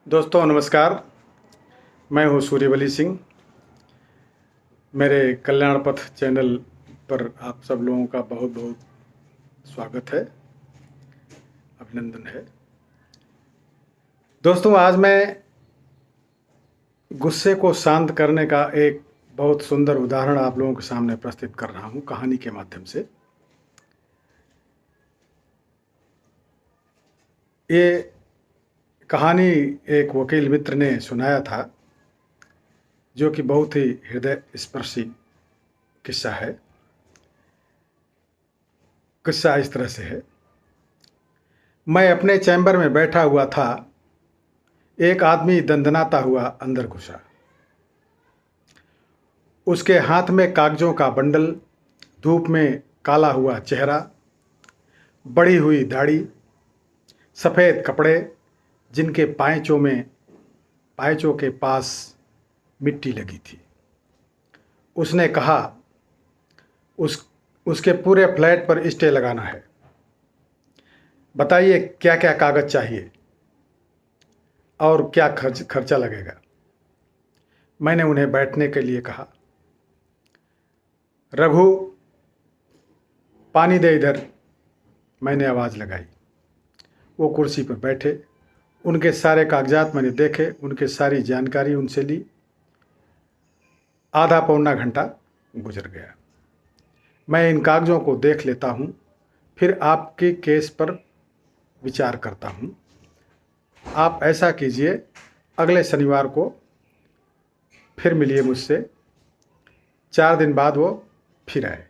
दोस्तों नमस्कार। मैं हूं सूर्यवली सिंह। मेरे कल्याण पथ चैनल पर आप सब लोगों का बहुत बहुत स्वागत है, अभिनंदन है। दोस्तों आज मैं गुस्से को शांत करने का एक बहुत सुंदर उदाहरण आप लोगों के सामने प्रस्तुत कर रहा हूं कहानी के माध्यम से। ये कहानी एक वकील मित्र ने सुनाया था, जो कि बहुत ही हृदय स्पर्शी किस्सा है। किस्सा इस तरह से है। मैं अपने चैम्बर में बैठा हुआ था। एक आदमी दंदनाता हुआ अंदर घुसा। उसके हाथ में कागजों का बंडल, धूप में काला हुआ चेहरा, बढ़ी हुई दाढ़ी, सफ़ेद कपड़े जिनके पायचों के पास मिट्टी लगी थी। उसने कहा, उसके पूरे फ्लैट पर स्टे लगाना है। बताइए क्या क्या कागज चाहिए और क्या खर्चा लगेगा। मैंने उन्हें बैठने के लिए कहा। रघु, पानी दे इधर, मैंने आवाज़ लगाई। वो कुर्सी पर बैठे। उनके सारे कागजात मैंने देखे, उनके सारी जानकारी उनसे ली। आधा पौना घंटा गुजर गया। मैं इन कागज़ों को देख लेता हूँ, फिर आपके केस पर विचार करता हूँ। आप ऐसा कीजिए, अगले शनिवार को फिर मिलिए मुझसे। 4 दिन बाद वो फिर आए।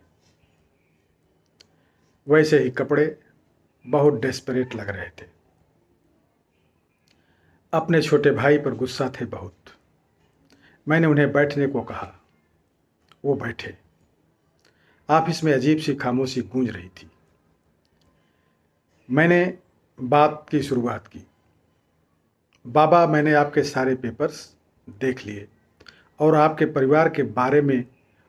वैसे ही कपड़े, बहुत डेस्परेट लग रहे थे। अपने छोटे भाई पर गुस्सा थे बहुत। मैंने उन्हें बैठने को कहा। वो बैठे। ऑफिस में अजीब सी खामोशी गूंज रही थी। मैंने बात की शुरुआत की। बाबा, मैंने आपके सारे पेपर्स देख लिए और आपके परिवार के बारे में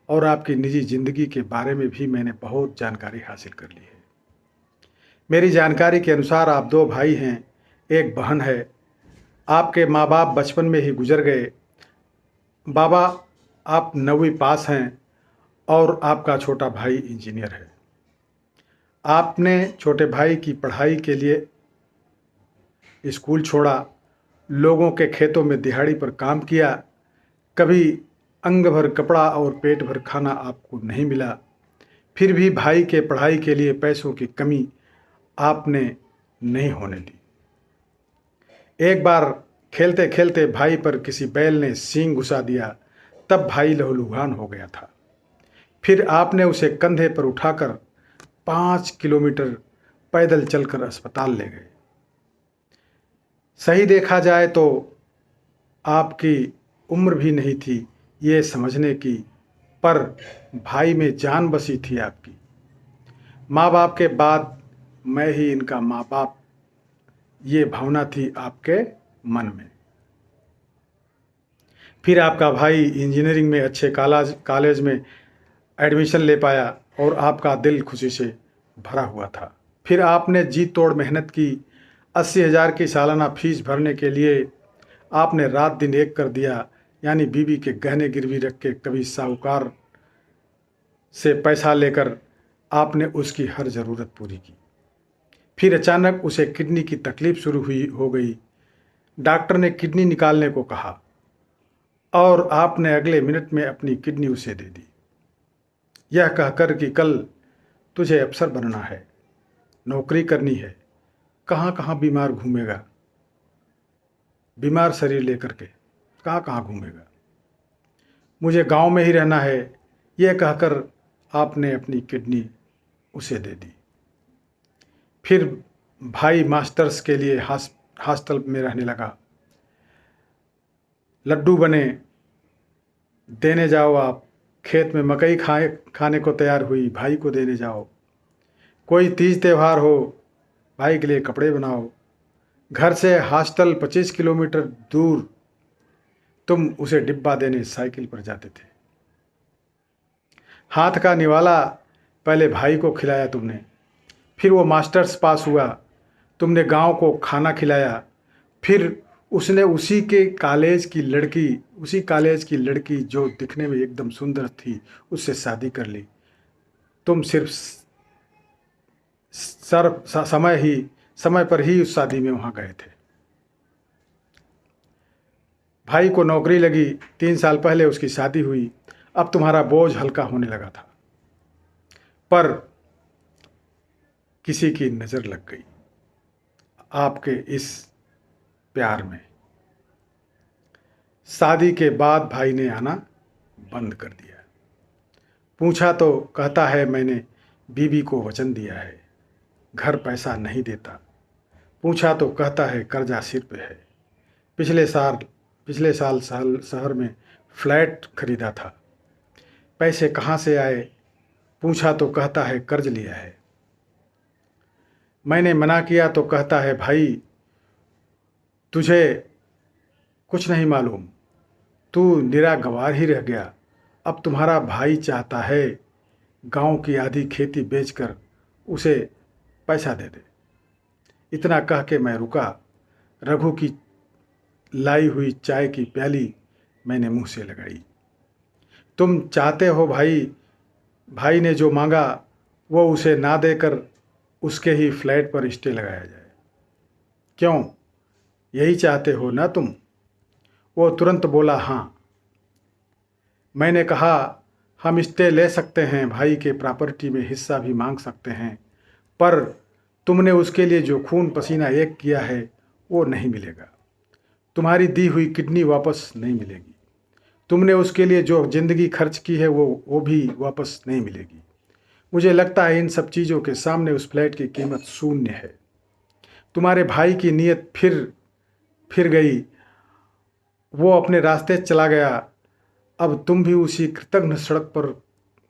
और आपकी निजी ज़िंदगी के बारे में भी मैंने बहुत जानकारी हासिल कर ली है। मेरी जानकारी के अनुसार आप 2 भाई हैं, एक बहन है। आपके माँ बाप बचपन में ही गुजर गए। बाबा, आप 9वीं पास हैं और आपका छोटा भाई इंजीनियर है। आपने छोटे भाई की पढ़ाई के लिए स्कूल छोड़ा, लोगों के खेतों में दिहाड़ी पर काम किया। कभी अंग भर कपड़ा और पेट भर खाना आपको नहीं मिला। फिर भी भाई के पढ़ाई के लिए पैसों की कमी आपने नहीं होने दी। एक बार खेलते खेलते भाई पर किसी बैल ने सींग घुसा दिया, तब भाई लहूलुहान हो गया था। फिर आपने उसे कंधे पर उठाकर 5 किलोमीटर पैदल चलकर अस्पताल ले गए। सही देखा जाए तो आपकी उम्र भी नहीं थी ये समझने की, पर भाई में जान बसी थी आपकी। माँ बाप के बाद मैं ही इनका माँ बाप, ये भावना थी आपके मन में। फिर आपका भाई इंजीनियरिंग में अच्छे कॉलेज में एडमिशन ले पाया और आपका दिल खुशी से भरा हुआ था। फिर आपने जी तोड़ मेहनत की। 80,000 की सालाना फीस भरने के लिए आपने रात दिन एक कर दिया। यानी बीवी के गहने गिरवी रख के कभी साहूकार से पैसा लेकर आपने उसकी हर ज़रूरत पूरी की। फिर अचानक उसे किडनी की तकलीफ शुरू हो गई। डॉक्टर ने किडनी निकालने को कहा और आपने अगले मिनट में अपनी किडनी उसे दे दी, यह कहकर कि कल तुझे अफसर बनना है, नौकरी करनी है। कहाँ कहाँ बीमार घूमेगा, बीमार शरीर लेकर के कहाँ कहाँ घूमेगा। मुझे गांव में ही रहना है, यह कहकर आपने अपनी किडनी उसे दे दी। फिर भाई मास्टर्स के लिए हॉस्टल में रहने लगा। लड्डू बने, देने जाओ आप। खेत में मकई खाने को तैयार हुई, भाई को देने जाओ। कोई तीज त्यौहार हो, भाई के लिए कपड़े बनाओ। घर से हॉस्टल 25 किलोमीटर दूर, तुम उसे डिब्बा देने साइकिल पर जाते थे। हाथ का निवाला पहले भाई को खिलाया तुमने, फिर वो मास्टर्स पास हुआ, तुमने गांव को खाना खिलाया, फिर उसने उसी कॉलेज की लड़की जो दिखने में एकदम सुंदर थी, उससे शादी कर ली। तुम सिर्फ समय पर ही उस शादी में वहाँ गए थे। भाई को नौकरी लगी, 3 साल पहले उसकी शादी हुई। अब तुम्हारा बोझ हल्का होने लगा था, पर किसी की नज़र लग गई आपके इस प्यार में। शादी के बाद भाई ने आना बंद कर दिया। पूछा तो कहता है मैंने बीवी को वचन दिया है, घर पैसा नहीं देता। पूछा तो कहता है कर्जा सिर पे है। पिछले साल शहर में फ्लैट खरीदा था, पैसे कहाँ से आए। पूछा तो कहता है कर्ज लिया है। मैंने मना किया तो कहता है भाई तुझे कुछ नहीं मालूम, तू निरा गंवार ही रह गया। अब तुम्हारा भाई चाहता है गांव की आधी खेती बेचकर उसे पैसा दे दे। इतना कह के मैं रुका। रघु की लाई हुई चाय की प्याली मैंने मुंह से लगाई। तुम चाहते हो भाई ने जो मांगा वो उसे ना देकर उसके ही फ्लैट पर स्टे लगाया जाए। क्यों, यही चाहते हो ना तुम? वो तुरंत बोला हाँ। मैंने कहा हम स्टे ले सकते हैं, भाई के प्रॉपर्टी में हिस्सा भी मांग सकते हैं, पर तुमने उसके लिए जो खून पसीना एक किया है वो नहीं मिलेगा। तुम्हारी दी हुई किडनी वापस नहीं मिलेगी। तुमने उसके लिए जो ज़िंदगी खर्च की है वो भी वापस नहीं मिलेगी। मुझे लगता है इन सब चीज़ों के सामने उस फ्लैट की कीमत शून्य है। तुम्हारे भाई की नीयत फिर गई, वो अपने रास्ते चला गया। अब तुम भी उसी कृतघ्न सड़क पर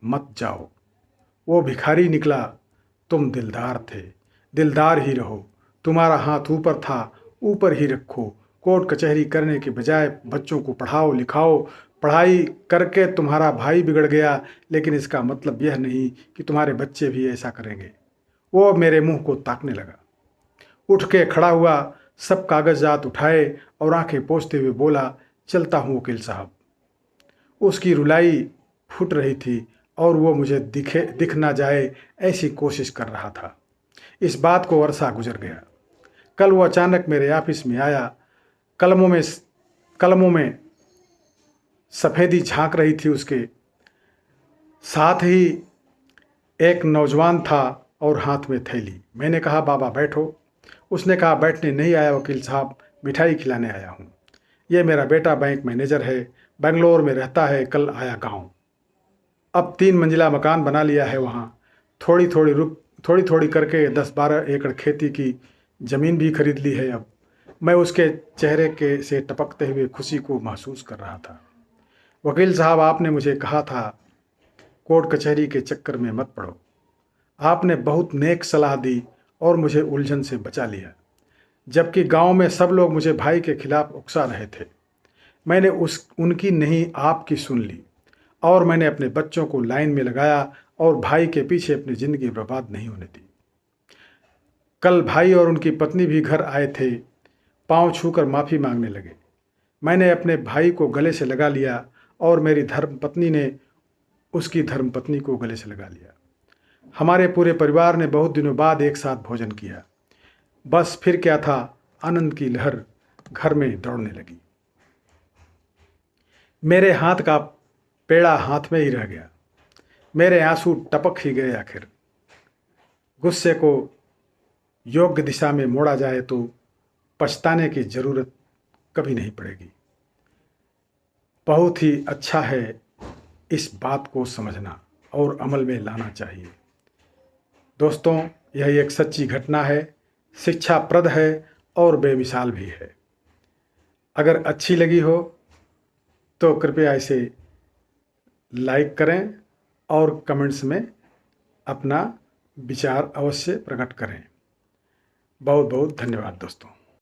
मत जाओ। वो भिखारी निकला, तुम दिलदार थे, दिलदार ही रहो। तुम्हारा हाथ ऊपर था, ऊपर ही रखो। कोर्ट कचहरी करने के बजाय बच्चों को पढ़ाओ लिखाओ। पढ़ाई करके तुम्हारा भाई बिगड़ गया, लेकिन इसका मतलब यह नहीं कि तुम्हारे बच्चे भी ऐसा करेंगे। वो मेरे मुंह को ताकने लगा, उठ के खड़ा हुआ, सब कागजात उठाए और आंखें पोंछते हुए बोला, चलता हूँ वकील साहब। उसकी रुलाई फूट रही थी और वो मुझे दिख ना जाए ऐसी कोशिश कर रहा था। इस बात को अरसा गुजर गया। कल वो अचानक मेरे ऑफिस में आया। कलमों में सफ़ेदी झांक रही थी उसके। साथ ही एक नौजवान था और हाथ में थैली। मैंने कहा बाबा बैठो। उसने कहा बैठने नहीं आया वकील साहब, मिठाई खिलाने आया हूँ। ये मेरा बेटा बैंक मैनेजर है, बेंगलोर में रहता है, कल आया गांव। अब 3 मंजिला मकान बना लिया है वहाँ। थोड़ी थोड़ी करके 10-12 एकड़ खेती की ज़मीन भी खरीद ली है। अब मैं उसके चेहरे के से टपकते हुए खुशी को महसूस कर रहा था। वकील साहब, आपने मुझे कहा था कोर्ट कचहरी के चक्कर में मत पड़ो। आपने बहुत नेक सलाह दी और मुझे उलझन से बचा लिया, जबकि गांव में सब लोग मुझे भाई के खिलाफ उकसा रहे थे। मैंने उनकी नहीं आपकी सुन ली और मैंने अपने बच्चों को लाइन में लगाया और भाई के पीछे अपनी ज़िंदगी बर्बाद नहीं होने दी। कल भाई और उनकी पत्नी भी घर आए थे, पांव छूकर माफ़ी मांगने लगे। मैंने अपने भाई को गले से लगा लिया और मेरी धर्मपत्नी ने उसकी धर्मपत्नी को गले से लगा लिया। हमारे पूरे परिवार ने बहुत दिनों बाद एक साथ भोजन किया। बस फिर क्या था, आनंद की लहर घर में दौड़ने लगी। मेरे हाथ का पेड़ा हाथ में ही रह गया। मेरे आंसू टपक ही गए। आखिर गुस्से को योग्य दिशा में मोड़ा जाए तो पछताने की ज़रूरत कभी नहीं पड़ेगी। बहुत ही अच्छा है इस बात को समझना और अमल में लाना चाहिए। दोस्तों, यह एक सच्ची घटना है, शिक्षाप्रद है और बेमिसाल भी है। अगर अच्छी लगी हो तो कृपया इसे लाइक करें और कमेंट्स में अपना विचार अवश्य प्रकट करें। बहुत बहुत धन्यवाद दोस्तों।